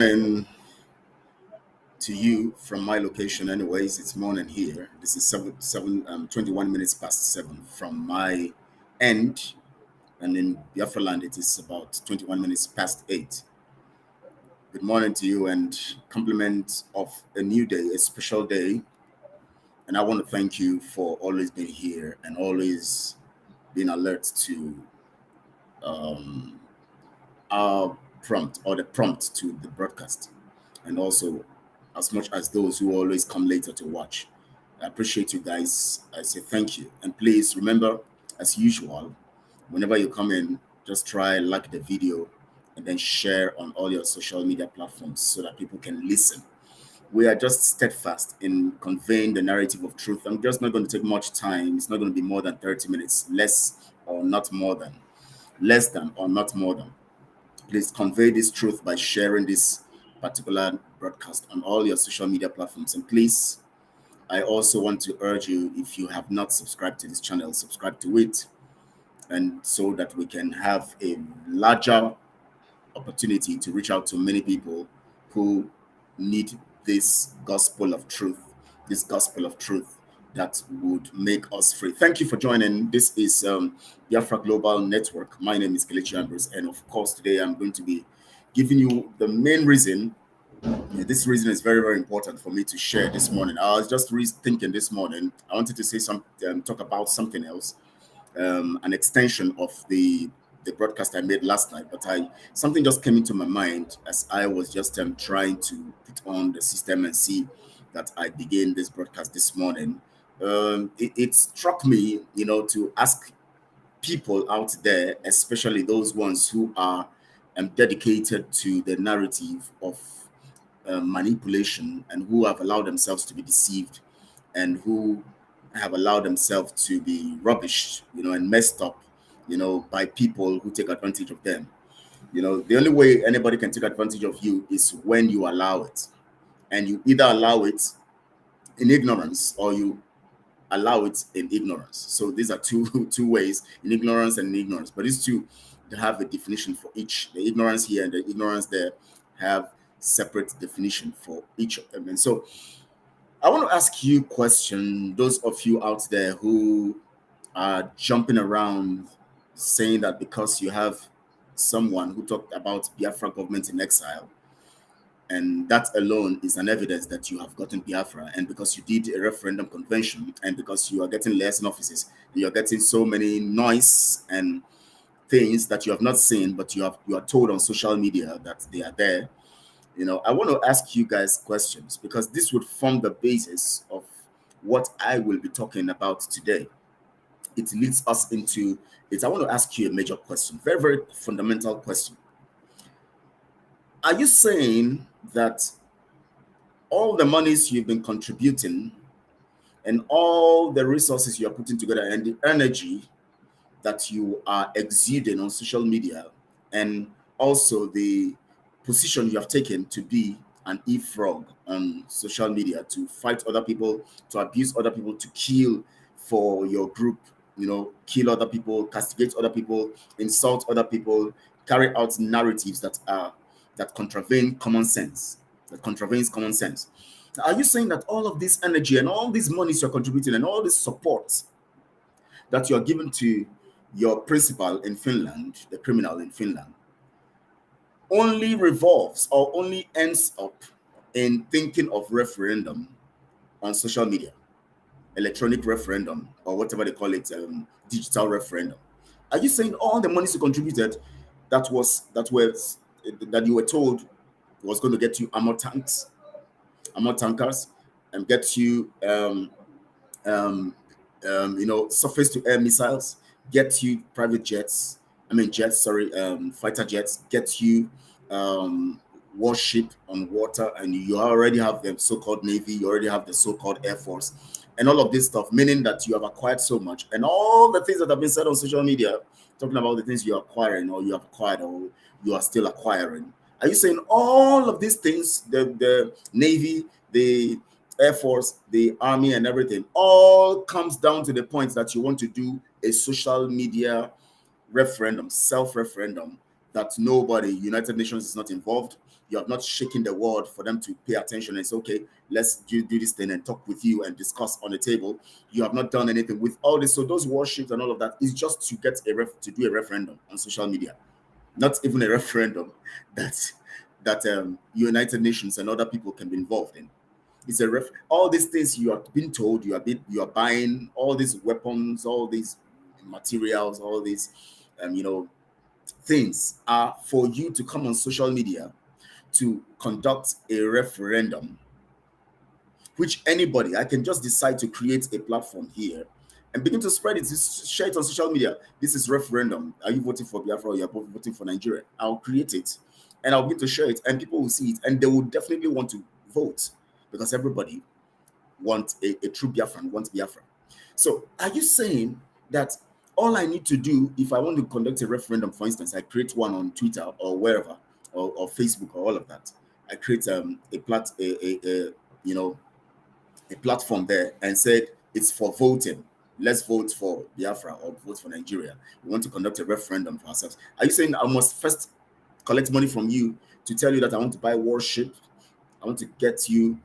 And to you from my location, anyways, it's morning here. This is 21 minutes past 7 from my end. And in Biafra land, it is about 21 minutes past 8. Good morning to you and compliment of a new day, a special day. And I want to thank you for always being here and always being alert to um, our prompt or the prompt to the broadcast. And also, as much as those who always come later to watch. I appreciate you guys. I say thank you. And please remember, as usual, whenever you come in, just try like the video and then share on all your social media platforms so that people can listen. We are just steadfast in conveying the narrative of truth. I'm just not going to take much time. It's not going to be more than 30 minutes, less than or not more than. Please convey this truth by sharing this particular broadcast on all your social media platforms. And please, I also want to urge you, if you have not subscribed to this channel, subscribe to it, and so that we can have a larger opportunity to reach out to many people who need this gospel of truth that would make us free. Thank you for joining. This is Biafra Global Network. My name is Kelechi Ambrose, and of course, today I'm going to be giving you the main reason. This reason is very, very important for me to share this morning. I was just thinking this morning. I wanted to say talk about something else, an extension of the broadcast I made last night, but something just came into my mind as I was just trying to put on the system and see that I began this broadcast this morning. It struck me, to ask people out there, especially those ones who are dedicated to the narrative of manipulation and who have allowed themselves to be deceived and who have allowed themselves to be rubbished, and messed up, by people who take advantage of them. The only way anybody can take advantage of you is when you allow it. And you either allow it in ignorance or you allow it in ignorance. So these are two ways, in ignorance and in ignorance. But these two, they have a definition for each. The ignorance here and the ignorance there have separate definition for each of them. And so I want to ask you a question, those of you out there who are jumping around saying that because you have someone who talked about Biafra government in exile, and that alone is an evidence that you have gotten Biafra, and because you did a referendum convention, and because you are getting liaison offices, you're getting so many noise and things that you have not seen, but you are told on social media that they are there. I want to ask you guys questions because this would form the basis of what I will be talking about today. It leads us into it. I want to ask you a major question, very, very fundamental question. Are you saying that all the monies you've been contributing and all the resources you are putting together and the energy that you are exuding on social media and also the position you have taken to be an e-frog on social media, to fight other people, to abuse other people, to kill for your group, kill other people, castigate other people, insult other people, carry out narratives that contravene common sense, that contravenes common sense. Are you saying that all of this energy and all these monies you're contributing and all this support that you're giving to your principal in Finland, the criminal in Finland, only revolves or only ends up in thinking of referendum on social media, electronic referendum, or whatever they call it, digital referendum? Are you saying all the monies you contributed that you were told was going to get you armor tankers, and get you surface to air missiles, get you private jets, fighter jets, get you warship on water, and you already have the so-called Navy, you already have the so-called Air Force, and all of this stuff, meaning that you have acquired so much, and all the things that have been said on social media, talking about the things you're acquiring or you have acquired or you are still acquiring. Are you saying all of these things, the Navy, the Air Force, the Army, and everything, all comes down to the point that you want to do a social media referendum, self-referendum, that nobody, United Nations is not involved, You have not shaken the world for them to pay attention and say, okay, let's do this thing and talk with you and discuss on the table. You have not done anything with all this. So those warships and all of that is just to get to do a referendum on social media, not even a referendum that United Nations and other people can be involved in. It's all these things you are being told, you are buying all these weapons, all these materials, all these things are for you to come on social media to conduct a referendum, which anybody, I can just decide to create a platform here and begin to spread it, share it on social media. This is referendum. Are you voting for Biafra or you're voting for Nigeria? I'll create it and I'll begin to share it and people will see it and they will definitely want to vote because everybody wants a true Biafran, wants Biafra. So are you saying that all I need to do if I want to conduct a referendum, for instance, I create one on Twitter or wherever, or Facebook or all of that. I create a platform there and said it's for voting. Let's vote for Biafra or vote for Nigeria. We want to conduct a referendum for ourselves. Are you saying I must first collect money from you to tell you that I want to buy warship? I want to get you.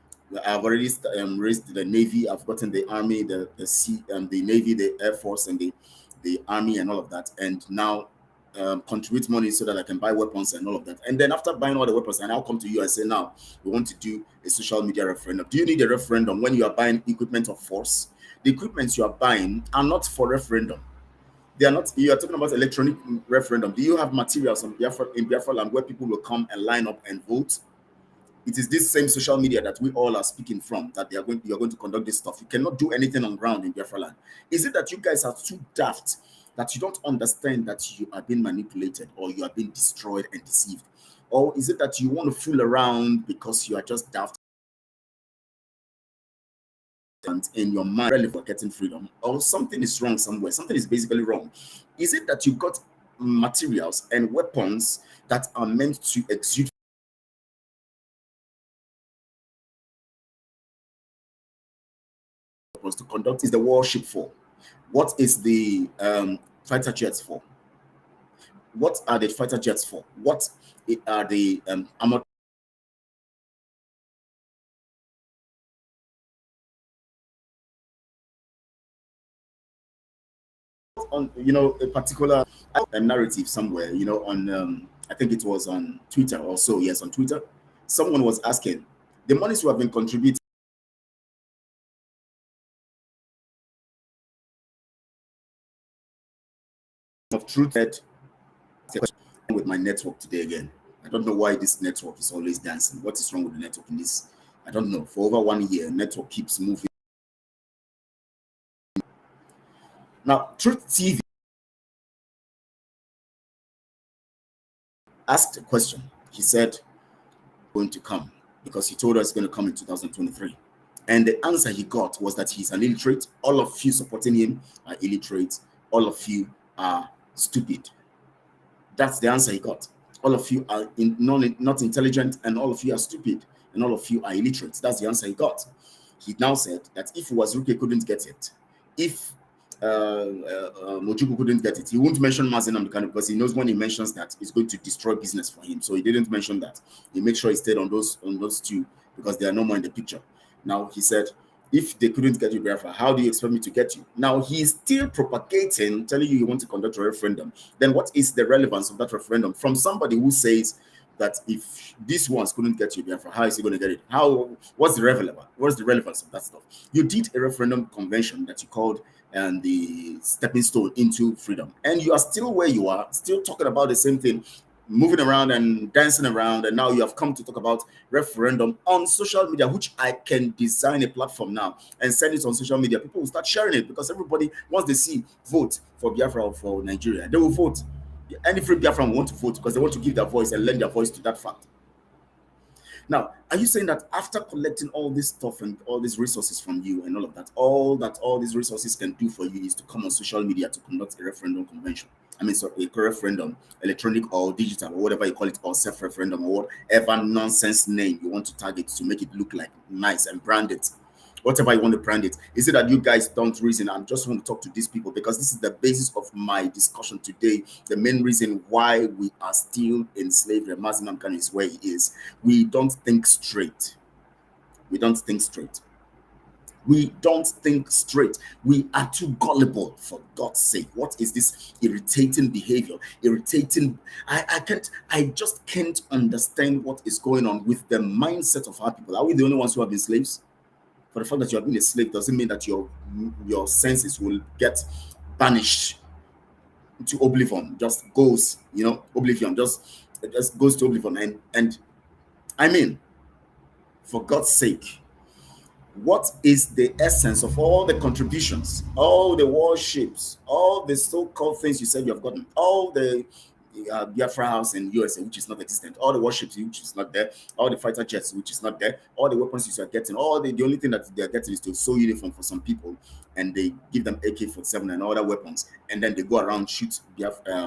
I've already raised the Navy. I've gotten the Army, the Sea, the Navy, the Air Force, and the Army, and all of that. And now contribute money so that I can buy weapons and all of that. And then after buying all the weapons, and I'll come to you and say, now we want to do a social media referendum. Do you need a referendum when you are buying equipment of force? The equipment you are buying are not for referendum. They are not. You are talking about electronic referendum. Do you have materials in Biafra land where people will come and line up and vote? It is this same social media that we all are speaking from that you are going to conduct this stuff. You cannot do anything on ground in Biafra land. Is it that you guys are too daft that you don't understand that you are being manipulated or you are being destroyed and deceived? Or is it that you want to fool around because you are just daft and in your mind really for getting freedom? Or something is wrong somewhere? Something is basically wrong. Is it that you got materials and weapons that are meant to exude to conduct? Is the warship for? What is the fighter jets for? What are the fighter jets for? What are the armored on a particular narrative somewhere on I think it was on Twitter also. Yes, on Twitter someone was asking the monies who have been contributing of truth that with my network today again. I don't know why this network is always dancing. What is wrong with the network in this? I don't know. For over 1 year, network keeps moving. Now, Truth TV asked a question. He said, going to come because he told us it's going to come in 2023. And the answer he got was that he's an illiterate. All of you supporting him are illiterate. All of you are stupid. That's the answer he got. All of you are not intelligent, and all of you are stupid, and all of you are illiterate. That's the answer he got. He now said that if Wazuke couldn't get it, if Mojuku couldn't get it, he won't mention Mazi Nnamdi Kanu because he knows when he mentions that it's going to destroy business for him. So he didn't mention that. He made sure he stayed on those two because they are no more in the picture. Now he said, if they couldn't get you, Biafra, how do you expect me to get you? Now he's still propagating, telling you want to conduct a referendum. Then what is the relevance of that referendum from somebody who says that if these ones couldn't get you, Biafra, how is he going to get it? What's the relevance? What's the relevance of that stuff? You did a referendum convention that you called and the stepping stone into freedom, and you are still where you are, still talking about the same thing, moving around and dancing around, and now you have come to talk about referendum on social media, which I can design a platform now and send it on social media. People will start sharing it because everybody, once they see vote for Biafra or for Nigeria, they will vote. Any free Biafran will want to vote because they want to give their voice and lend their voice to that fact. Now, are you saying that after collecting all this stuff and all these resources from you and all that all these resources can do for you is to come on social media to conduct a referendum convention? I mean, so a referendum, electronic or digital or whatever you call it, or self-referendum or whatever nonsense name you want to target to make it look like nice and brand it. whatever you want to brand it. Is it that you guys don't reason? I just want to talk to these people because this is the basis of my discussion today. The main reason why we are still in slavery, Mazi Nnamdi is where he is. We don't think straight. We don't think straight. We don't think straight. We are too gullible, for God's sake. What is this irritating behavior? Irritating. I just can't understand what is going on with the mindset of our people. Are we the only ones who have been slaves? For the fact that you have been a slave doesn't mean that your senses will get banished to oblivion. Just goes, oblivion. Just goes to oblivion. And I mean, for God's sake, what is the essence of all the contributions, all the warships, all the so-called things you said you have gotten, all the BIAFRA house in USA, which is not existent, all the warships, which is not there, all the fighter jets, which is not there, all the weapons you are getting, the only thing that they're getting is to sew uniform for some people, and they give them AK-47 and other weapons, and then they go around shoot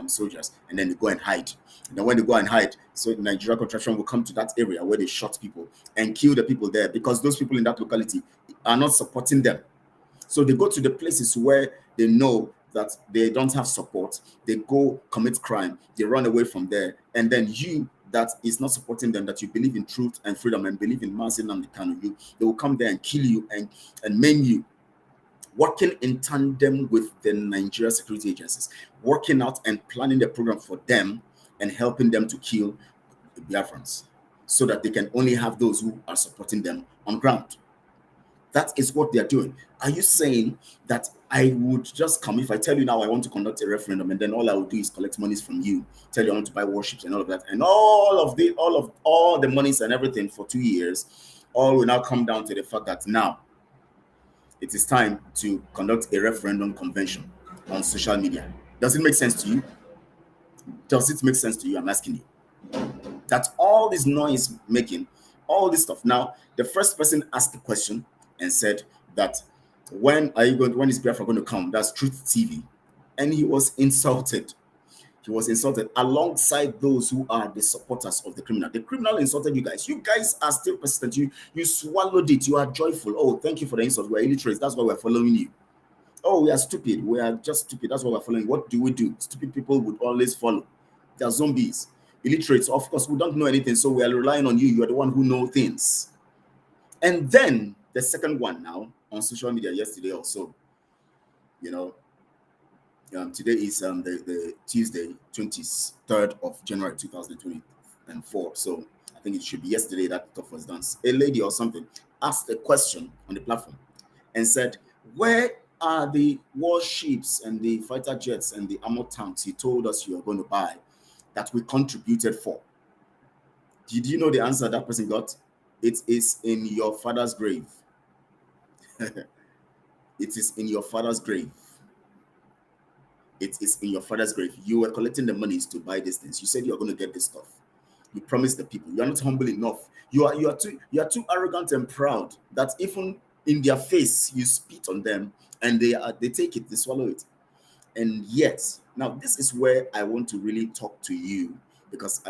soldiers, and then they go and hide. And then when they go and hide, so Nigeria contraction will come to that area where they shot people and kill the people there because those people in that locality are not supporting them. So they go to the places where they know that they don't have support. They go commit crime. They run away from there. And then you that is not supporting them, that you believe in truth and freedom and believe in Mazi Nnamdi Kanu, they will come there and kill you and maim you. Working in tandem with the Nigeria security agencies, working out and planning the program for them and helping them to kill the Biafrans so that they can only have those who are supporting them on ground. That is what they are doing. Are you saying that I would just come if I tell you now I want to conduct a referendum and then all I will do is collect monies from you, tell you I want to buy warships and all of that, and all the monies and everything for 2 years, all will now come down to the fact that now it is time to conduct a referendum convention on social media. Does it make sense to you? Does it make sense to you? I'm asking you. That all this noise making, all this stuff. Now, the first person asked the question and said that when is Biafra going to come? That's Truth TV. And he was insulted. He was insulted alongside those who are the supporters of the criminal. The criminal insulted you guys. You guys are still persistent. You swallowed it. You are joyful. Oh, thank you for the insult. We're illiterate. That's why we're following you. Oh, we are stupid. We are just stupid. That's why we're following. What do we do? Stupid people would always follow. They are zombies. Illiterates. Of course, we don't know anything, so we are relying on you. You are the one who knows things. And then the second one now on social media yesterday also, today is the Tuesday, 23rd of January 2024. So I think it should be yesterday that stuff was done. A lady or something asked a question on the platform and said, where are the warships and the fighter jets and the armored tanks you told us you are going to buy that we contributed for? Did you know the answer that person got? It is in your father's grave. It is in your father's grave. It is in your father's grave. You were collecting the monies to buy these things. You said you are going to get this stuff. You promised the people. You are not humble enough. You are too arrogant and proud that even in their face you spit on them and they take it, they swallow it. And yet, now this is where I want to really talk to you, because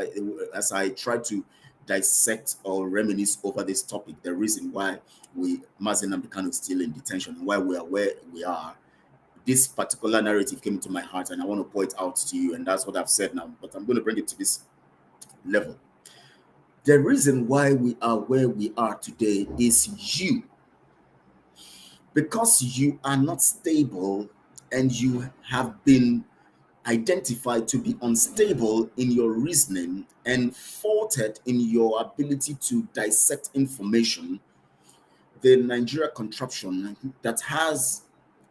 as I try to dissect or reminisce over this topic, the reason why Mazi Nnamdi Kanu is still in detention and why we are where we are, this particular narrative came into my heart and I want to point out to you, and that's what I've said now, but I'm going to bring it to this level. The reason why we are where we are today is you. Because you are not stable and you have been identified to be unstable in your reasoning and faulted in your ability to dissect information, the Nigeria contraption that has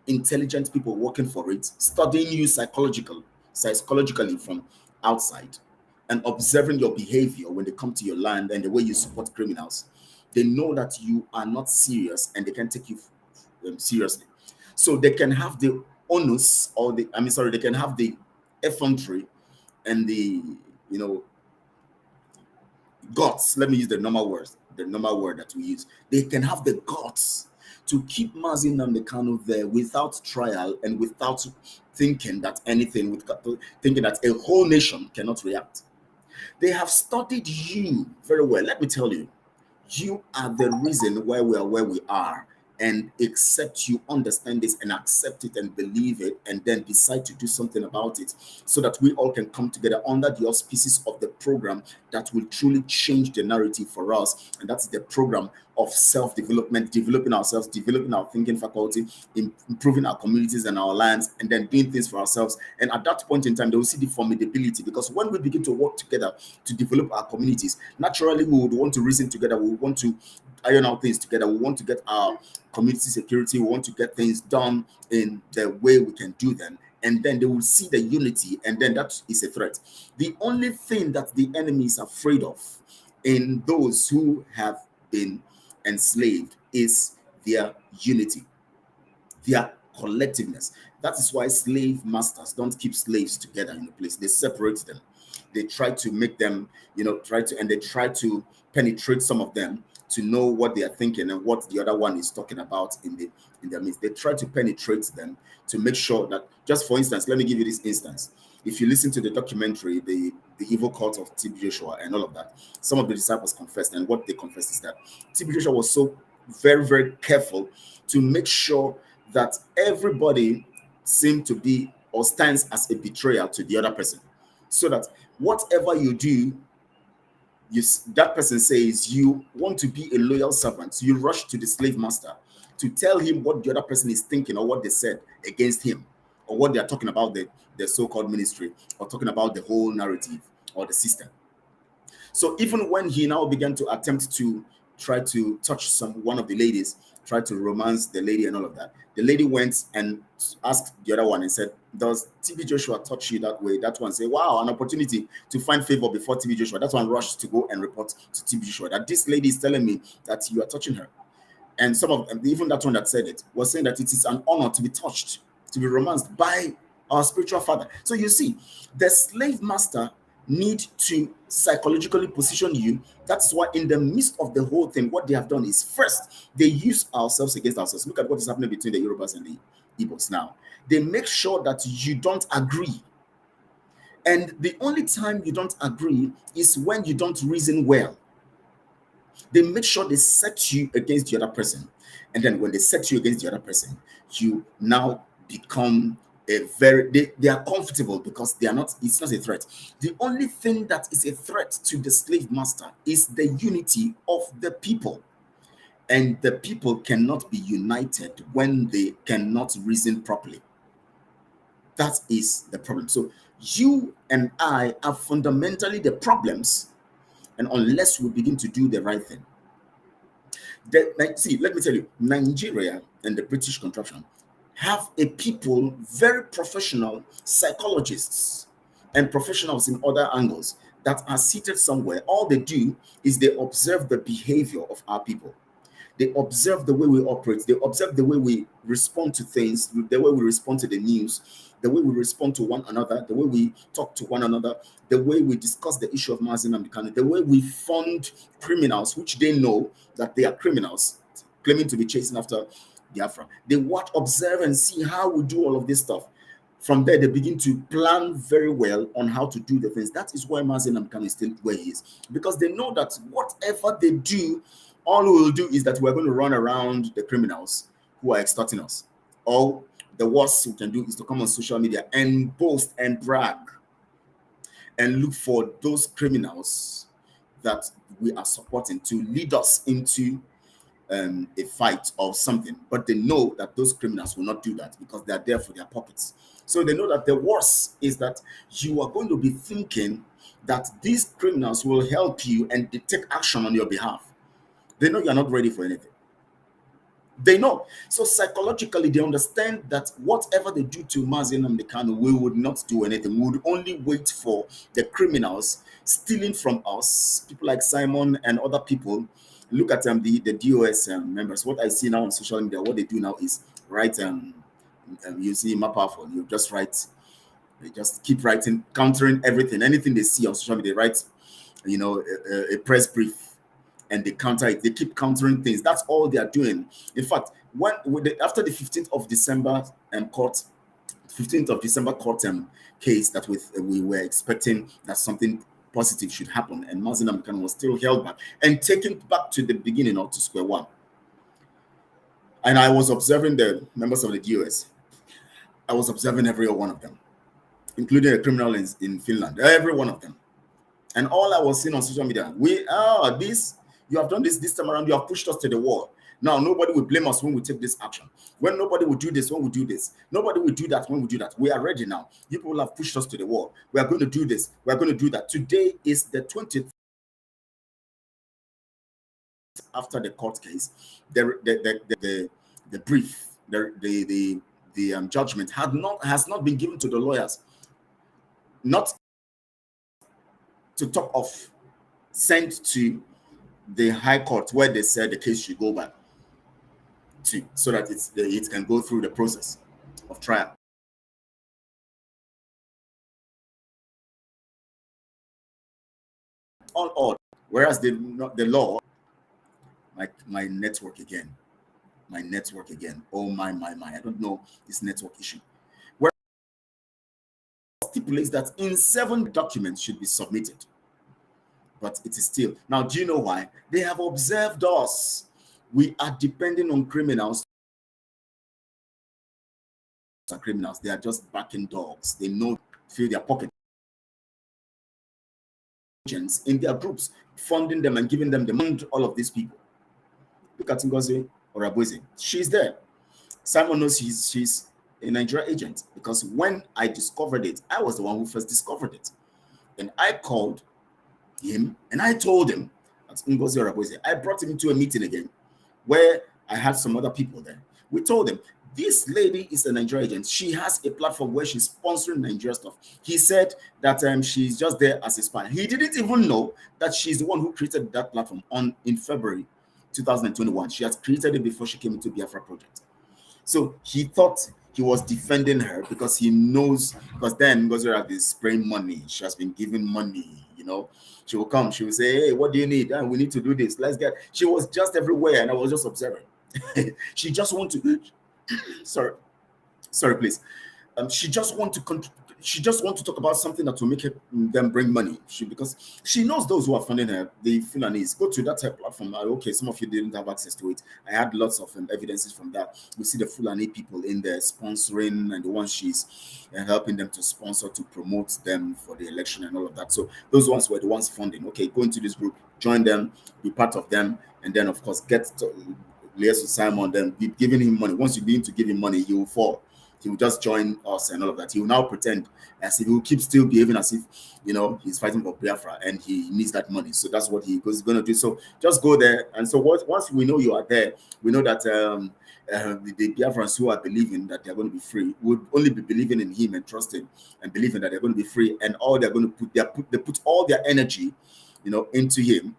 intelligent people working for it, studying you psychologically from outside and observing your behavior when they come to your land and the way you support criminals, they know that you are not serious and they can take you seriously. So they can have the onus they can have the effrontery and the guts. Let me use the normal word that we use. They can have the guts to keep Mazi Nnamdi Kanu there without trial and without thinking that a whole nation cannot react. They have studied you very well. Let me tell you, you are the reason why we are where we are. and except you understand this and accept it and believe it and then decide to do something about it, so that we all can come together under the auspices of the program that will truly change the narrative for us. And that's the program of self-development, developing ourselves, developing our thinking faculty, improving our communities and our lands, and then doing things for ourselves. And at that point in time, they will see the formidability, because when we begin to work together to develop our communities, naturally we would want to reason together, we would want to iron out things together, we want to get our community security, we want to get things done in the way we can do them. And then they will see the unity, and then that is a threat. The only thing that the enemy is afraid of in those who have been enslaved is their unity, their collectiveness. That is why slave masters don't keep slaves together in a place. They separate them. They try to make them, they try to penetrate some of them to know what they are thinking and what the other one is talking about in their midst. They try to penetrate them to make sure that, just for instance, let me give you this instance. If you listen to the documentary, the evil cult of TB Joshua and all of that, some of the disciples confessed, and what they confessed is that TB Joshua was so very, very careful to make sure that everybody seemed to be or stands as a betrayer to the other person, so that whatever you do, that person says you want to be a loyal servant, so you rush to the slave master to tell him what the other person is thinking or what they said against him, or what they are talking about the so-called ministry, or talking about the whole narrative or the system. So even when he now began to attempt to try to touch one of the ladies, try to romance the lady and all of that, the lady went and asked the other one and said, "Does TB Joshua touch you that way?" That one said, "Wow, an opportunity to find favor before TB Joshua." That one rushed to go and report to TB Joshua that this lady is telling me that you are touching her. And some of them, even that one that said it, was saying that it is an honor to be touched, to be romanced by our spiritual father. So you see, the slave master need to psychologically position you. That's why in the midst of the whole thing, what they have done is, first, they use ourselves against ourselves. Look at what is happening between the Yorubas and the Igbos now. They make sure that you don't agree. And the only time you don't agree is when you don't reason well. They make sure they set you against the other person. And then when they set you against the other person, you now become they are comfortable, because they are not, it's not a threat. The only thing that is a threat to the slave master is the unity of the people. And the people cannot be united when they cannot reason properly. That is the problem. So you and I are fundamentally the problems, and unless we begin to do the right thing. See, let me tell you, Nigeria and the British contraption have a people, very professional psychologists and professionals in other angles, that are seated somewhere. All they do is they observe the behavior of our people. They observe the way we operate. They observe the way we respond to things, the way we respond to the news, the way we respond to one another, the way we talk to one another, the way we discuss the issue of Mazi and Kanu, the way we fund criminals, which they know that they are criminals, claiming to be chasing after BIAFRA. They watch, observe, and see how we do all of this stuff. From there, they begin to plan very well on how to do the things. That is why Mazi and Kanu is still where he is, because they know that whatever they do, all we will do is that we're going to run around the criminals who are extorting us. Or the worst we can do is to come on social media and boast and brag and look for those criminals that we are supporting to lead us into a fight or something. But they know that those criminals will not do that, because they are there for their pockets. So they know that the worst is that you are going to be thinking that these criminals will help you and they take action on your behalf. They know you're not ready for anything. They know. So psychologically, they understand that whatever they do to Mazi and Kanu, we would not do anything. We would only wait for the criminals stealing from us, people like Simon and other people. Look at the DOS members. What I see now on social media, what they do now is write, you see map for you just write, they just keep writing, countering everything. Anything they see on social media, they write, a press brief, and they counter it. They keep countering things. That's all they are doing. In fact, after the 15th of December court case that we were expecting that something positive should happen, and Mazi and was still held back and taken back to the beginning or to square one. And I was observing the members of the DOS. I was observing every one of them, including a criminal in Finland, every one of them. And all I was seeing on social media, you have done this time around, you have pushed us to the wall. Now, nobody will blame us when we take this action. When nobody will do this, when we do this. Nobody will do that when we do that. We are ready now. You people have pushed us to the wall. We are going to do this. We are going to do that. Today is the 20th after the court case. The brief, the judgment has not been given to the lawyers. Not to top of sent to the High Court where they said the case should go back to, so that it can go through the process of trial. All odd. Whereas the law, my network again. My network again. Oh my. I don't know this network issue. Where stipulates that in 7 documents should be submitted. But it is still. Now, do you know why? They have observed us. We are depending on criminals. Are criminals. They are just backing dogs. They know, fill their pocket in their groups, funding them and giving them the money to all of these people. Look at Ngozi or Abuzi. She's there. Simon knows she's a Nigerian agent, because when I discovered it, I was the one who first discovered it. And I called him and I told him at Ngozi or Abuzi. I brought him to a meeting again where I had some other people there. We told him, this lady is a Nigerian agent. She has a platform where she's sponsoring Nigeria stuff. He said that she's just there as a spy. He didn't even know that she's the one who created that platform in February 2021. She has created it before she came into BIAFRA project. So he thought he was defending her because he knows, because then Ngozi has been spraying money. She has been giving money, you know. She will come, she will say, hey, what do you need? We need to do this. Let's get. She was just everywhere, and I was just observing. She just want to sorry, please. She just want to talk about something that will make them bring money. Because she knows those who are funding her, the Fulanese. Go to that platform. Okay, some of you didn't have access to it. I had lots of evidences from that. We see the Fulani people in there sponsoring, and the ones she's helping them to sponsor, to promote them for the election and all of that. So those ones were the ones funding. Okay, go into this group, join them, be part of them, and then of course get to liaise with Simon, then be giving him money. Once you begin to give him money, he will fall. He will just join us and all of that. He will now pretend as if he will keep still behaving as if, you know, he's fighting for Biafra and he needs that money. So that's what he's going to do. So just go there. And so once we know you are there, we know that the Biafrans who are believing that they're going to be free would only be believing in him and trusting and believing that they're going to be free. And all they're going to they put all their energy, you know, into him,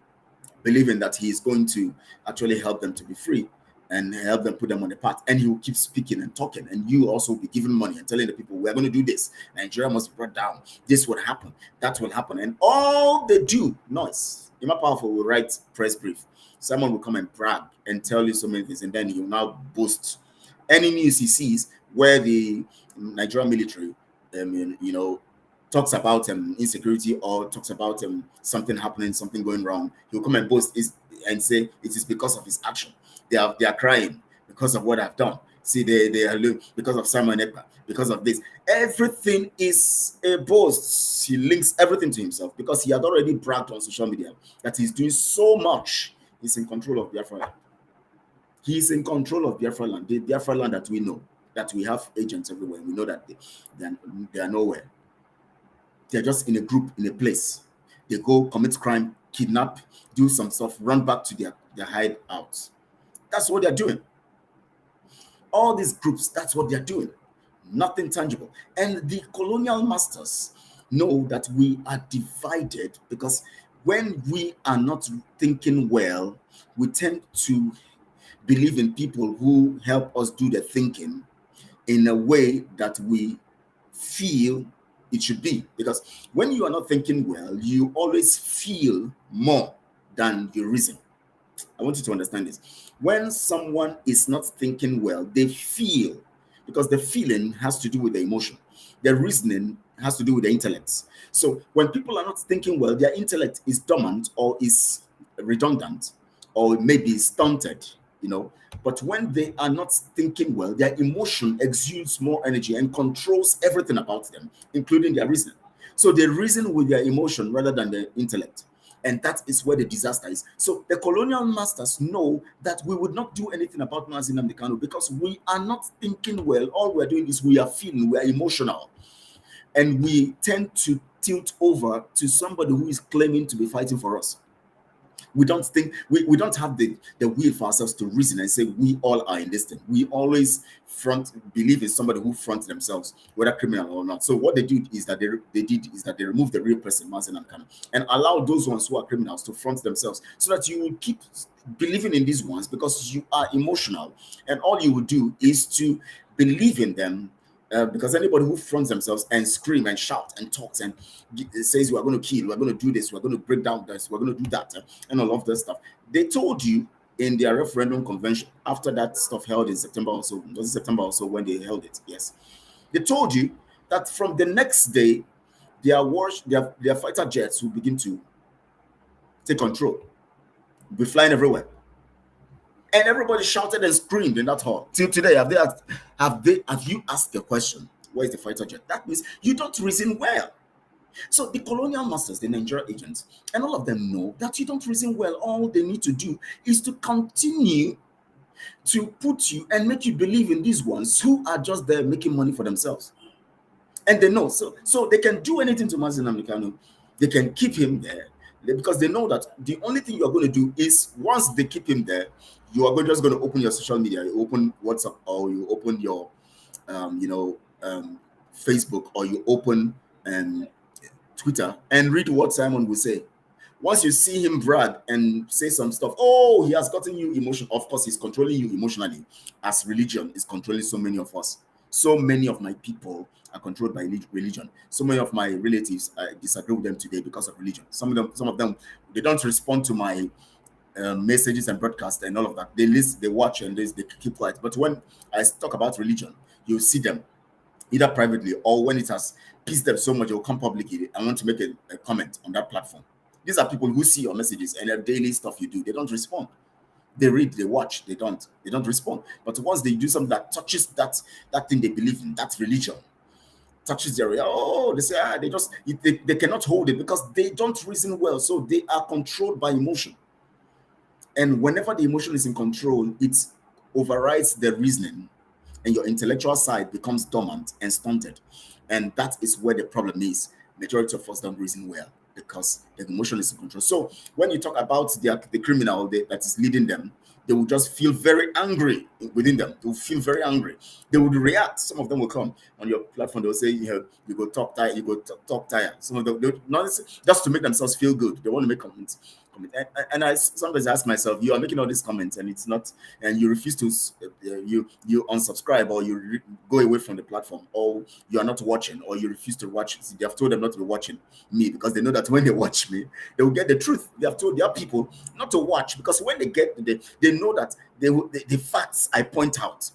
believing that he is going to actually help them to be free and help them, put them on the path. And he will keep speaking and talking, and you also be giving money and telling the people, we're going to do this. Nigeria must be brought down. This will happen. That will happen. And all they do, noise. Ima Powerful will write press brief. Someone will come and brag and tell you so many things, and then he will now boast any news he sees where the Nigerian military, you know, talks about insecurity or talks about something happening, something going wrong. He'll come and boast and say it is because of his action. They are crying because of what I've done. See, they are because of Simon Ekpa, because of this. Everything is a boast. He links everything to himself because he had already bragged on social media that he's doing so much. He's in control of Biafra land. He's in control of Biafra land. The Biafra land that we know, that we have agents everywhere. We know that they are nowhere. They're just in a group, in a place. They go commit crime, kidnap, do some stuff, run back to their hideouts. That's what they're doing. All these groups, that's what they're doing. Nothing tangible. And the colonial masters know that we are divided because when we are not thinking well, we tend to believe in people who help us do the thinking in a way that we feel it should be. Because when you are not thinking well, you always feel more than you reason. I want you to understand this. When someone is not thinking well, they feel, because the feeling has to do with the emotion. The reasoning has to do with the intellect. So when people are not thinking well, their intellect is dormant or is redundant or maybe stunted. you know. But when they are not thinking well, their emotion exudes more energy and controls everything about them, including their reason. So they reason with their emotion rather than their intellect. And that is where the disaster is. So the colonial masters know that we would not do anything about Mazi Nnamdi Kanu because we are not thinking well. All we are doing is we are feeling, we are emotional. And we tend to tilt over to somebody who is claiming to be fighting for us. We don't think we don't have the will for ourselves to reason and say we all are in this thing. We always front believe in somebody who fronts themselves, whether criminal or not. So what they did is that they removed the real person, Mazi Nnamdi, and allow those ones who are criminals to front themselves, so that you will keep believing in these ones because you are emotional, and all you will do is to believe in them. Because anybody who fronts themselves and scream and shout and talks and says we're going to kill, we're going to do this, we're going to break down this, we're going to do that, and all of that stuff. They told you in their referendum convention after that stuff held in September also, was it September also when they held it? Yes. They told you that from the next day, their fighter jets will begin to take control, be flying everywhere. And everybody shouted and screamed in that hall. Till today, have you asked the question, where is the fighter jet? That means you don't reason well. So the colonial masters, the Nigerian agents, and all of them know that you don't reason well. All they need to do is to continue to put you and make you believe in these ones who are just there making money for themselves. And they know. So they can do anything to Mazi Nnamdi Kanu. They can keep him there because they know that the only thing you are going to do is once they keep him there, you are just going to open your social media, you open WhatsApp, or you open your, Facebook, or you open Twitter and read what Simon will say. Once you see him brag and say some stuff, oh, he has gotten you emotion. Of course, he's controlling you emotionally, as religion is controlling so many of us. So many of my people are controlled by religion. So many of my relatives, I disagree with them today because of religion. Some of them, they don't respond to my messages and broadcasts and all of that. They listen, they watch, and they keep quiet. But when I talk about religion, you see them either privately or when it has pissed them so much, they will come publicly and want to make a comment on that platform. These are people who see your messages and their daily stuff you do. They don't respond. They read, they watch, they don't respond. But once they do something that touches that thing they believe in, that religion, touches their, oh, they say, they cannot hold it because they don't reason well. So they are controlled by emotion. And whenever the emotion is in control, it overrides the reasoning, and your intellectual side becomes dormant and stunted. And that is where the problem is. Majority of us don't reason well because the emotion is in control. So when you talk about the criminal that is leading them, they will just feel very angry within them. They will feel very angry. They would react. Some of them will come on your platform. They will say, you go talk tired, you go talk tired. Some of them, not just to make themselves feel good. They want to make comments. And I sometimes ask myself, you are making all these comments and it's not, and you refuse to, you unsubscribe, or you go away from the platform, or you are not watching, or you refuse to watch. See, they have told them not to be watching me because they know that when they watch me, they will get the truth. They have told their people not to watch because when they get, they know that the facts I point out,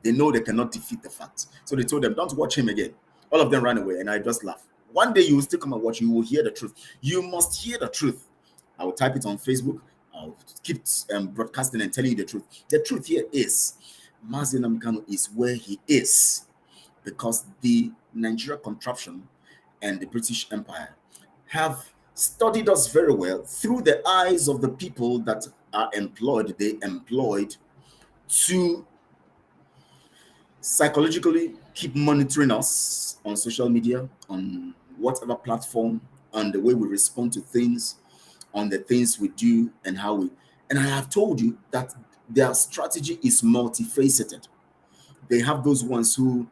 they know they cannot defeat the facts. So they told them, don't watch him again. All of them ran away, and I just laugh. One day you will still come and watch, you will hear the truth. You must hear the truth. I will type it on Facebook. I'll keep broadcasting and telling you the truth. The truth here is Mazi Nnamdi Kanu is where he is because the Nigeria contraption and the British Empire have studied us very well through the eyes of the people that are employed. They employed to psychologically keep monitoring us on social media, on whatever platform, on the way we respond to things, on the things we do and how we, and I have told you that their strategy is multifaceted. They have those ones who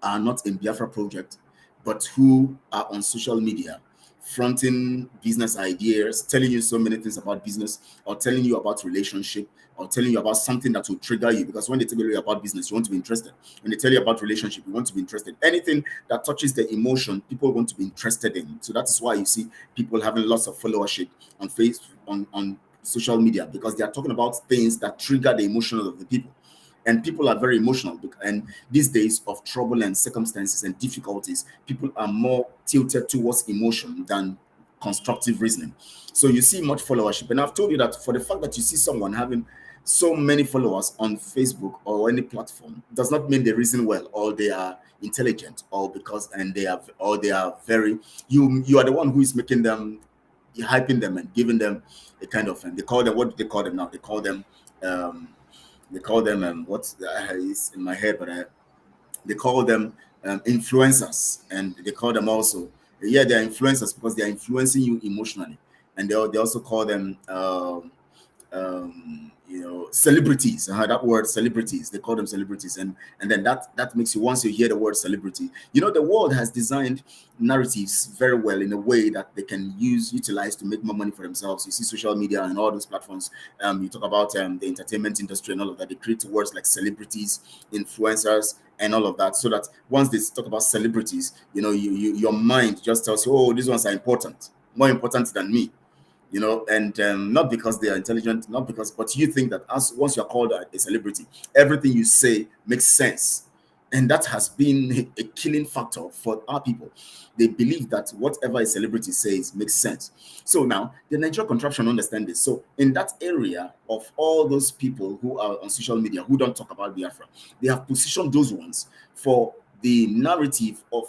are not in BIAFRA project, but who are on social media, fronting business ideas, telling you so many things about business, or telling you about relationship, or telling you about something that will trigger you. Because when they tell you about business, you want to be interested. When they tell you about relationship, you want to be interested. Anything that touches the emotion, people want to be interested in. So that is why you see people having lots of followership on Facebook, on social media, because they are talking about things that trigger the emotion of the people. And people are very emotional. And these days of trouble and circumstances and difficulties, people are more tilted towards emotion than constructive reasoning. So you see much followership. And I've told you that for the fact that you see someone having so many followers on Facebook or any platform does not mean they reason well or they are intelligent or because and they are very you are the one who is making them, hyping them and giving them a kind of, and they call them, what do they call them now? Um they call them what's is in my head, but they call them influencers, and they call them also, yeah, they're influencers because they're influencing you emotionally, and they also call them celebrities. That word celebrities, they call them celebrities, and then that makes you, once you hear the word celebrity, the world has designed narratives very well in a way that they can utilize to make more money for themselves. You see social media and all those platforms. You talk about the entertainment industry and all of that. They create words like celebrities, influencers, and all of that, so that once they talk about celebrities, your mind just tells you, oh, these ones are important, more important than me. And not because they are intelligent, not because, but you think that as once you're called a celebrity, everything you say makes sense. And that has been a killing factor for our people. They believe that whatever a celebrity says makes sense. So now the Nigerian contraption understand this. So in that area of all those people who are on social media who don't talk about Biafra, they have positioned those ones for the narrative of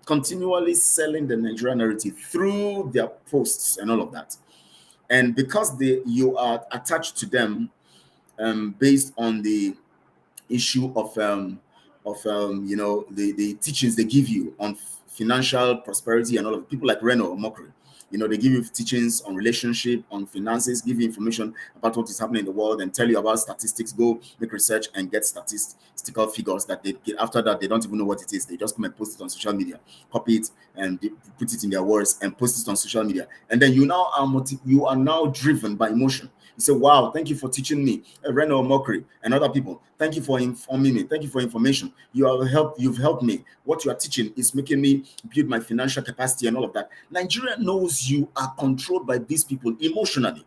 continually selling the Nigerian narrative through their posts and all of that. And because you are attached to them based on the issue of the teachings they give you on financial prosperity and all of people like Reno or Mokri. They give you teachings on relationship, on finances, give you information about what is happening in the world, and tell you about statistics. Go make research and get statistical figures that they get. After that, they don't even know what it is. They just come and post it on social media, copy it, and put it in their words and post it on social media. And then you are now driven by emotion. You say, wow, thank you for teaching me, Reno Mokri and other people. Thank you for informing me. Thank you for information. You've helped me. What you are teaching is making me build my financial capacity and all of that. Nigeria knows you are controlled by these people emotionally.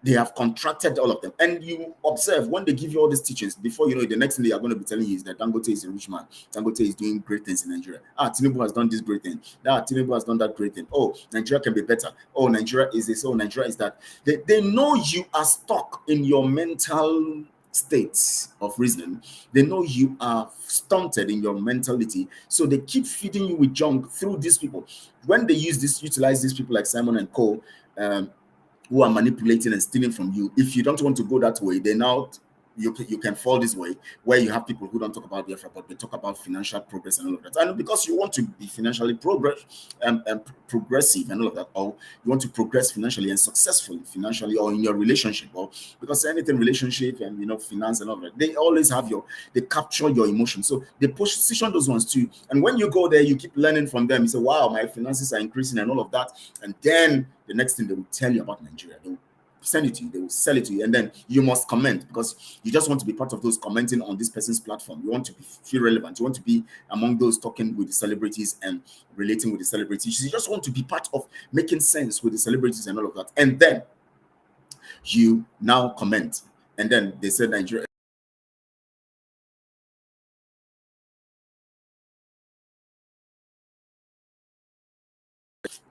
They have contracted all of them. And you observe when they give you all these teachings, before you know it, the next thing they are going to be telling you is that Dangote is a rich man. Dangote is doing great things in Nigeria. Tinubu has done this great thing. Tinubu has done that great thing. Oh, Nigeria can be better. Oh, Nigeria is this. Oh, Nigeria is that. They know you are stuck in your mental states of reasoning. They know you are stunted in your mentality. So they keep feeding you with junk through these people. When they utilize these people like Simon and Co., who are manipulating and stealing from you. If you don't want to go that way, then now you can fall this way, where you have people who don't talk about BIAFRA, but they talk about financial progress and all of that. And because you want to be financially progressive and all of that, or you want to progress financially and successfully financially, or in your relationship, or because anything relationship and finance and all of that, they always they capture your emotions. So they position those ones too. And when you go there, you keep learning from them. You say, wow, my finances are increasing and all of that. And then the next thing they will tell you about Nigeria, they will send it to you, they will sell it to you, and then you must comment because you just want to be part of those commenting on this person's platform. You want to feel relevant. You want to be among those talking with the celebrities and relating with the celebrities. You just want to be part of making sense with the celebrities and all of that. And then you now comment, and then they said Nigeria.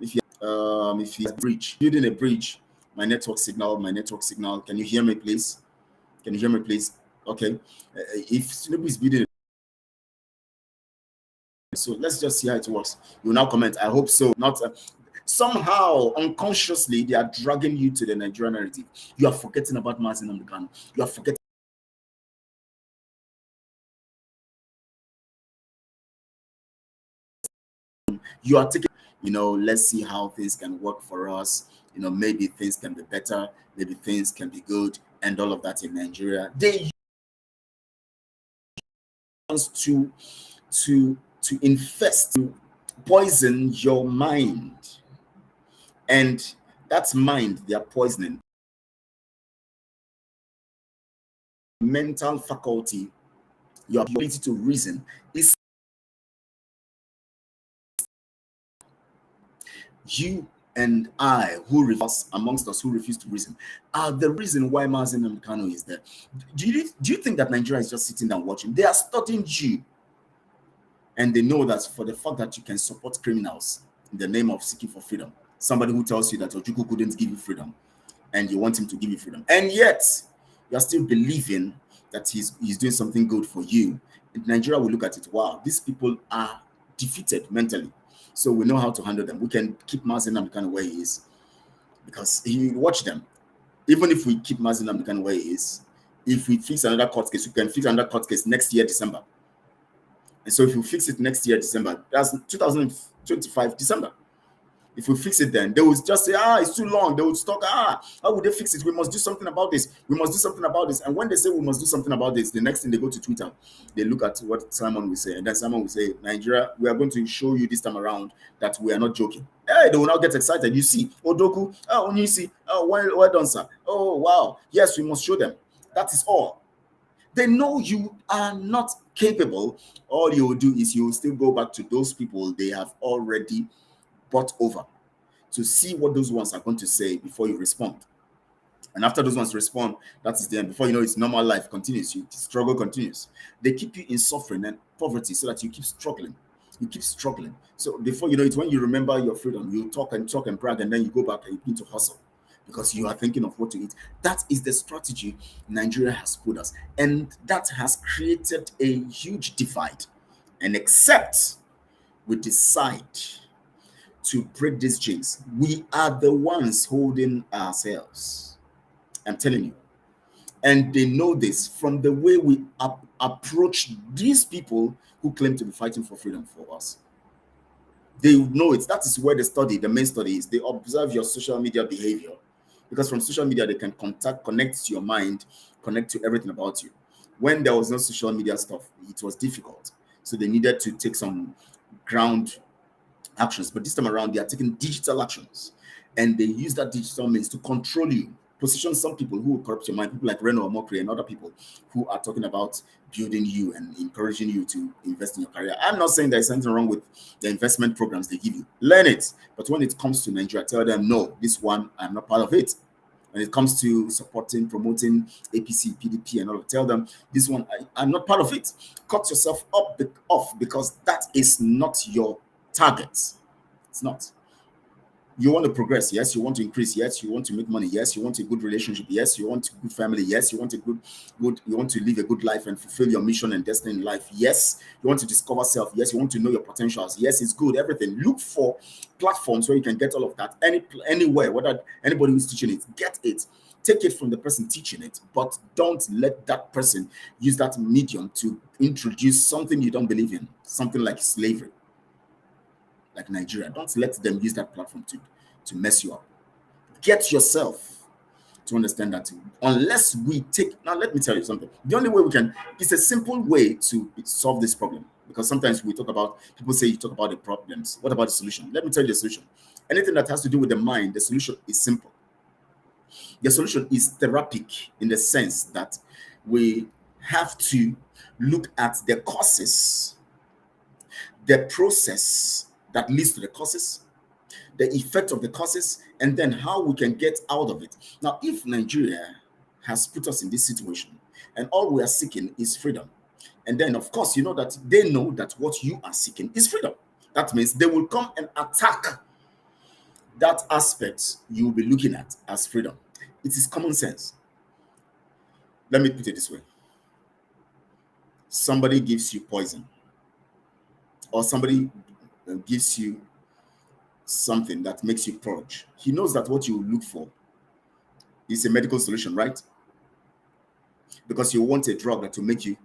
If you building a bridge, my network signal. Can you hear me, please? Can you hear me, please? Okay. If Tinubu is building, so let's just see how it works. You now comment. I hope so. Not somehow unconsciously they are dragging you to the Nigerian narrative. You are forgetting about Mazi Nnamdi Kanu. You are forgetting. You are taking. Let's see how things can work for us. Maybe things can be better. Maybe things can be good, and all of that in Nigeria. They want to infest, to poison your mind, and that's mind they are poisoning. Mental faculty, your ability to reason is you and I who refuse, amongst us who refuse to reason, are the reason why Mazi Nnamdi Kanu is there. Do you think that Nigeria is just sitting down watching? They are studying you. And they know that for the fact that you can support criminals, in the name of seeking for freedom. Somebody who tells you that Ojukwu couldn't give you freedom, and you want him to give you freedom, and yet you are still believing that he's doing something good for you. In Nigeria, we look at it. Wow, these people are defeated mentally, so we know how to handle them. We can keep Mazi Nnamdi kind of where he is, because you watch them. Even if we keep Mazi Nnamdi kind of where he is, if we fix another court case, we can fix another court case next year December. And so if you fix it next year December, that's 2025 December. If we fix it then, they will just say, it's too long. They will talk, how would they fix it? We must do something about this. We must do something about this. And when they say we must do something about this, the next thing they go to Twitter, they look at what Simon will say. And then Simon will say, Nigeria, we are going to show you this time around that we are not joking. Hey, they will now get excited. You see, Odoku, you see, well done, sir. Oh, wow. Yes, we must show them. That is all. They know you are not capable. All you will do is you will still go back to those people they have already bought over, to see what those ones are going to say before you respond. And after those ones respond, that is the end. Before you know, it's normal life continues. Your struggle continues. They keep you in suffering and poverty so that you keep struggling. You keep struggling. So before you know it, when you remember your freedom, you talk and brag, and then you go back and you begin to hustle because you are thinking of what to eat. That is the strategy Nigeria has put us. And that has created a huge divide. And except we decide to break these chains, we are the ones holding ourselves. I'm telling you. And they know this from the way we approach these people who claim to be fighting for freedom for us. They know it. That is where the main study is. They observe your social media behavior, because from social media they can connect to your mind, connect to everything about you. When there was no social media stuff, it was difficult. So they needed to take some ground actions, but this time around they are taking digital actions, and they use that digital means to control you, position some people who will corrupt your mind, people like Reno Omokri and other people who are talking about building you and encouraging you to invest in your career. I'm not saying there's anything wrong with the investment programs they give you. Learn it. But when it comes to Nigeria, tell them, no, this one, I'm not part of it. When it comes to supporting, promoting APC, PDP, and all, tell them, this one, I'm not part of it. Cut yourself off, because that is not your target. It's not. You want to progress, yes. You want to increase, yes. You want to make money, yes. You want a good relationship, yes. You want a good family, yes. You want a good. You want to live a good life and fulfill your mission and destiny in life, yes. You want to discover self, yes. You want to know your potentials, yes. It's good. Everything. Look for platforms where you can get all of that. Anywhere, whether anybody who's teaching it, get it. Take it from the person teaching it, but don't let that person use that medium to introduce something you don't believe in, something like slavery. Like Nigeria, don't let them use that platform to mess you up. Get yourself to understand that unless we take, now let me tell you something. The only way we can, it's a simple way to solve this problem, because sometimes people say you talk about the problems. What about the solution? Let me tell you the solution. Anything that has to do with the mind, the solution is simple. The solution is therapeutic in the sense that we have to look at the causes, the process that leads to the causes, the effect of the causes, and then how we can get out of it. Now, if Nigeria has put us in this situation and all we are seeking is freedom, and then of course you know that they know that what you are seeking is freedom, that means they will come and attack that aspect you will be looking at as freedom. It is common sense. Let me put it this way. Somebody gives you poison, or somebody gives you something that makes you purge. He knows that what you look for is a medical solution, right? Because you want a drug that will make you,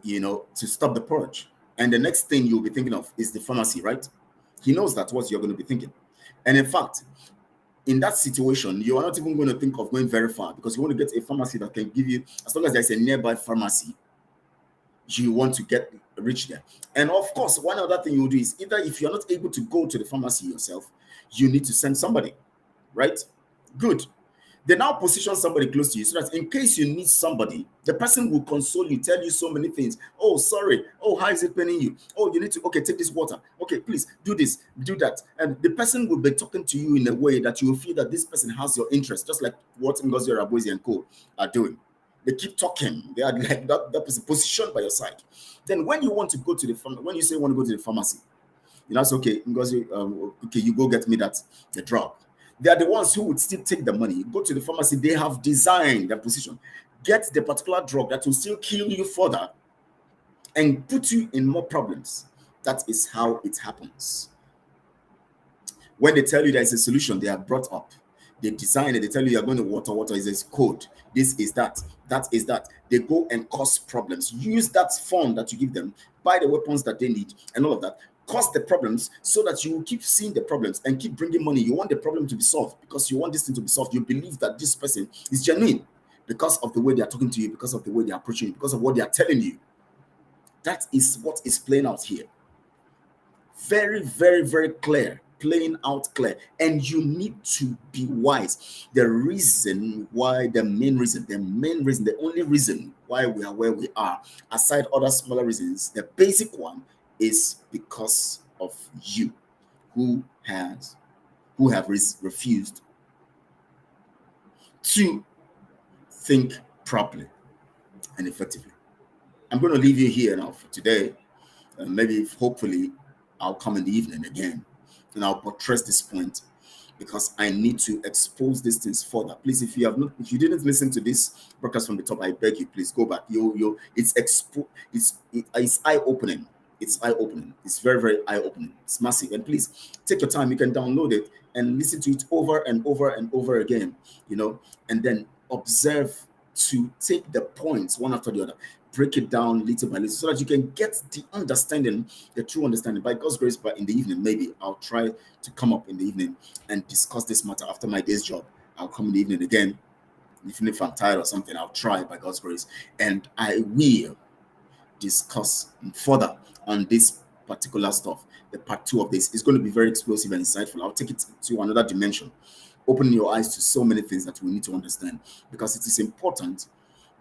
to stop the purge. And the next thing you'll be thinking of is the pharmacy, right? He knows that's what you're going to be thinking. And in fact, in that situation, you are not even going to think of going very far, because you want to get a pharmacy that can give you, as long as there's a nearby pharmacy, you want to get reach there. And of course, one other thing you do is, either if you're not able to go to the pharmacy yourself, you need to send somebody, right? Good. They now position somebody close to you so that in case you need somebody, the person will console you, tell you so many things. Oh, sorry. Oh, how is it paining you? Oh, you need to, okay, take this water. Okay, please do this, do that. And the person will be talking to you in a way that you will feel that this person has your interest, just like what Ngozi Rabozi and co are doing. They keep talking. They are like that person positioned by your side. Then when you want to go to when you say you want to go to the pharmacy, You know, say, okay, because okay, you go get me the drug. They are the ones who would still take the money, go to the pharmacy. They have designed their position, get the particular drug that will still kill you further and put you in more problems. That is how it happens. When they tell you there is a solution, they are brought up. They design it. They tell you you're going to water. Water is this code. This is that. That is that. They go and cause problems. Use that fund that you give them, buy the weapons that they need, and all of that. Cause the problems so that you keep seeing the problems and keep bringing money. You want the problem to be solved because you want this thing to be solved. You believe that this person is genuine because of the way they are talking to you, because of the way they are approaching you, because of what they are telling you. That is what is playing out here. Very, very, very clear, playing out clear. And you need to be wise. The reason why, the main reason, the only reason why we are where we are, aside other smaller reasons, the basic one is because of you who have refused to think properly and effectively. I'm going to leave you here now for today. Maybe, hopefully, I'll come in the evening again and I'll buttress this point because I need to expose these things further. Please, if you didn't listen to this broadcast from the top, I beg you, please go back. It's eye-opening. It's eye-opening. It's very, very eye-opening. It's massive. And please take your time. You can download it and listen to it over and over and over again, and then observe to take the points one after the other. Break it down little by little so that you can get the understanding, the true understanding. By God's grace, but in the evening, maybe I'll try to come up in the evening and discuss this matter after my day's job. I'll come in the evening again. Even if I'm tired or something, I'll try by God's grace. And I will discuss further on this particular stuff. The part 2 of this is going to be very explosive and insightful. I'll take it to another dimension, opening your eyes to so many things that we need to understand, because it is important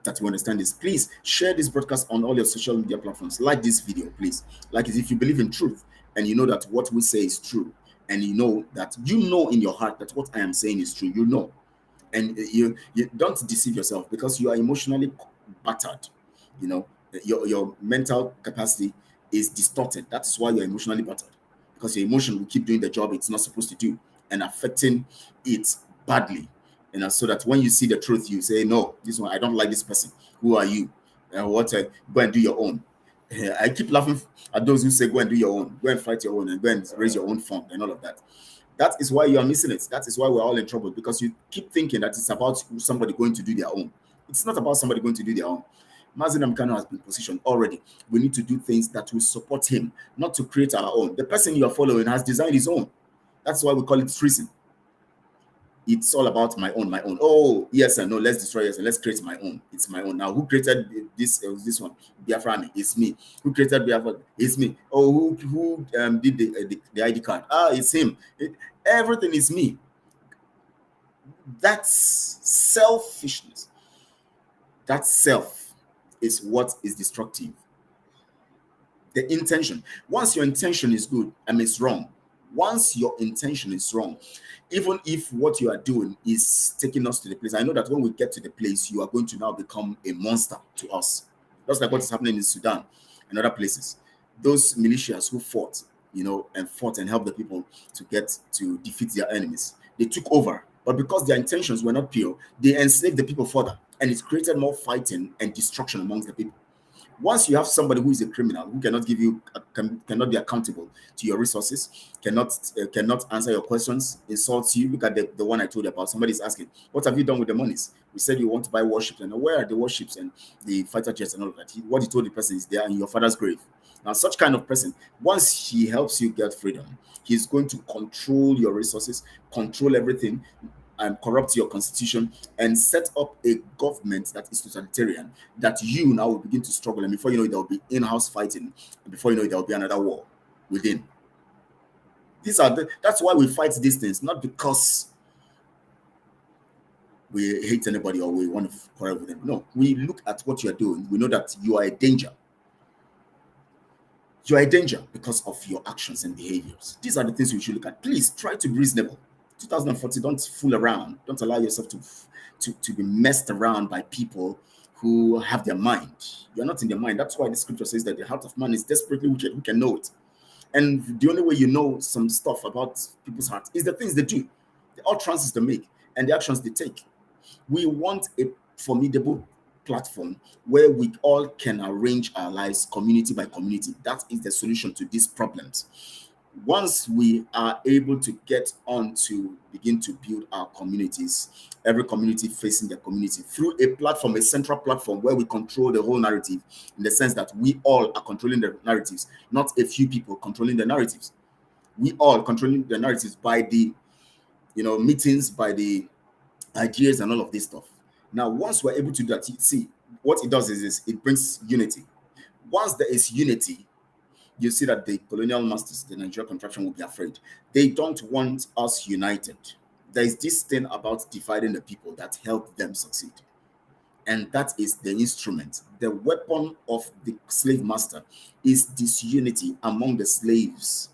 that you understand this. Please share this broadcast on all your social media platforms. Like this video, please. Like it if you believe in truth and you know that what we say is true, and you know in your heart that what I am saying is true. And you don't deceive yourself because you are emotionally battered. Your mental capacity is distorted. That is why you're emotionally battered, because your emotion will keep doing the job it's not supposed to do and affecting it badly. So that when you see the truth, you say, no, this one, I don't like this person. Who are you? Go and do your own. I keep laughing at those who say, go and do your own, go and fight your own, and go and raise your own fund and all of that. That is why you are missing it. That is why we're all in trouble, because you keep thinking that it's about somebody going to do their own. It's not about somebody going to do their own. Mazi Kanu has been positioned already. We need to do things that will support him, not to create our own. The person you are following has designed his own. That's why we call it treason. It's all about my own. Oh, yes and no, let's destroy yes and let's create my own. It's my own. Now, who created this one? BIAFRA, it's me. Who created BIAFRA? It's me. Oh, who did the ID card? It's him. Everything is me. That's selfishness. That self is what is destructive. The intention. Once your intention is good, it's wrong. Once your intention is wrong, even if what you are doing is taking us to the place, I know that when we get to the place, you are going to now become a monster to us. That's like what is happening in Sudan and other places. Those militias who fought, and helped the people to defeat their enemies, they took over. But because their intentions were not pure, they enslaved the people further, and it created more fighting and destruction amongst the people. Once you have somebody who is a criminal, who cannot give you, cannot be accountable to your resources, cannot answer your questions, insults you. Look at the one I told you about. Somebody is asking, what have you done with the monies? We said you want to buy warships, and where are the warships and the fighter jets and all of that? What he told the person is there in your father's grave. Now, such kind of person, once he helps you get freedom, he's going to control your resources, control everything, and corrupt your constitution and set up a government that is totalitarian, that you now will begin to struggle. And before you know it, there will be in-house fighting. And before you know it, there will be another war within. That's why we fight these things, not because we hate anybody or we want to quarrel with them. No, we look at what you're doing. We know that you are a danger. You are a danger because of your actions and behaviors. These are the things we should look at. Please try to be reasonable. 2040, don't fool around. Don't allow yourself to be messed around by people who have their mind. You're not in their mind. That's why the scripture says that the heart of man is desperately wicked. Who can know it? And the only way you know some stuff about people's hearts is the things they do, the utterances they make, and the actions they take. We want a formidable platform where we all can arrange our lives community by community. That is the solution to these problems. Once we are able to get on to begin to build our communities, every community facing their community through a platform, a central platform where we control the whole narrative, in the sense that we all are controlling the narratives, not a few people controlling the narratives. We all controlling the narratives by the meetings, by the ideas and all of this stuff. Now, once we're able to do that, you see what it does is it brings unity. Once there is unity, you see that the colonial masters, the Nigerian contraction, will be afraid. They don't want us united. There is this thing about dividing the people that help them succeed. And that is the instrument. The weapon of the slave master is disunity among the slaves.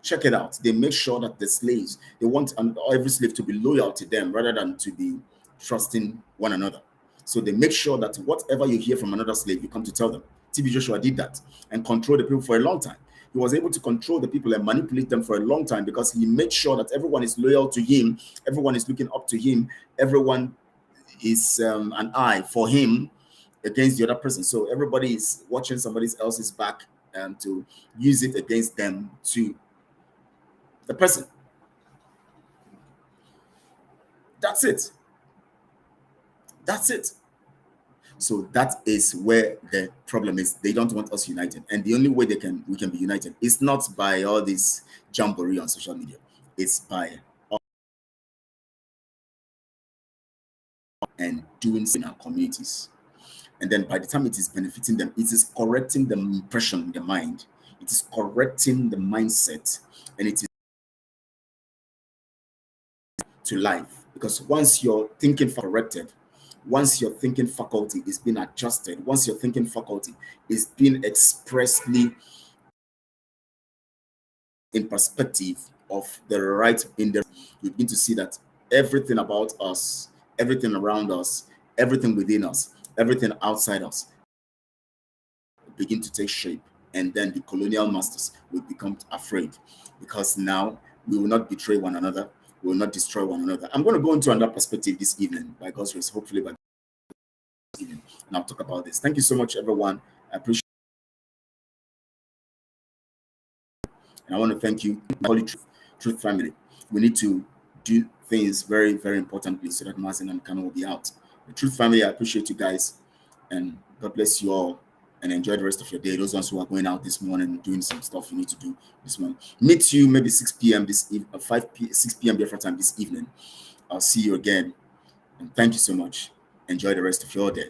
Check it out. They make sure that the slaves, they want every slave to be loyal to them rather than to be trusting one another. So they make sure that whatever you hear from another slave, you come to tell them. TB Joshua did that and controlled the people for a long time. He was able to control the people and manipulate them for a long time because he made sure that everyone is loyal to him, everyone is looking up to him, everyone is an eye for him against the other person. So everybody is watching somebody else's back to use it against them to the person. That's it. That's it. So that is where the problem is. They don't want us united, and the only way we can be united is not by all this jamboree on social media. It's by and doing in our communities. And then by the time it is benefiting them, it is correcting the impression in the mind. It is correcting the mindset, and it is to life. Because once your thinking corrected, once your thinking faculty is being adjusted, once your thinking faculty is being expressly in perspective of the right in the, you begin to see that everything about us, everything around us, everything within us, everything outside us begin to take shape. And then the colonial masters will become afraid because now we will not betray one another, we will not destroy one another. I'm going to go into another perspective this evening by God's grace, hopefully by this evening, and I'll talk about this. Thank you so much, everyone. I appreciate it. And I want to thank you, Holy Truth family. We need to do things very, very importantly so that Mazi and Kanu will be out. The Truth family, I appreciate you guys, and God bless you all. And enjoy the rest of your day. Those ones who are going out this morning and doing some stuff you need to do this morning. Meet you maybe 6 p.m. this evening, 6 p.m. BIAFRA time this evening. I'll see you again. And thank you so much. Enjoy the rest of your day.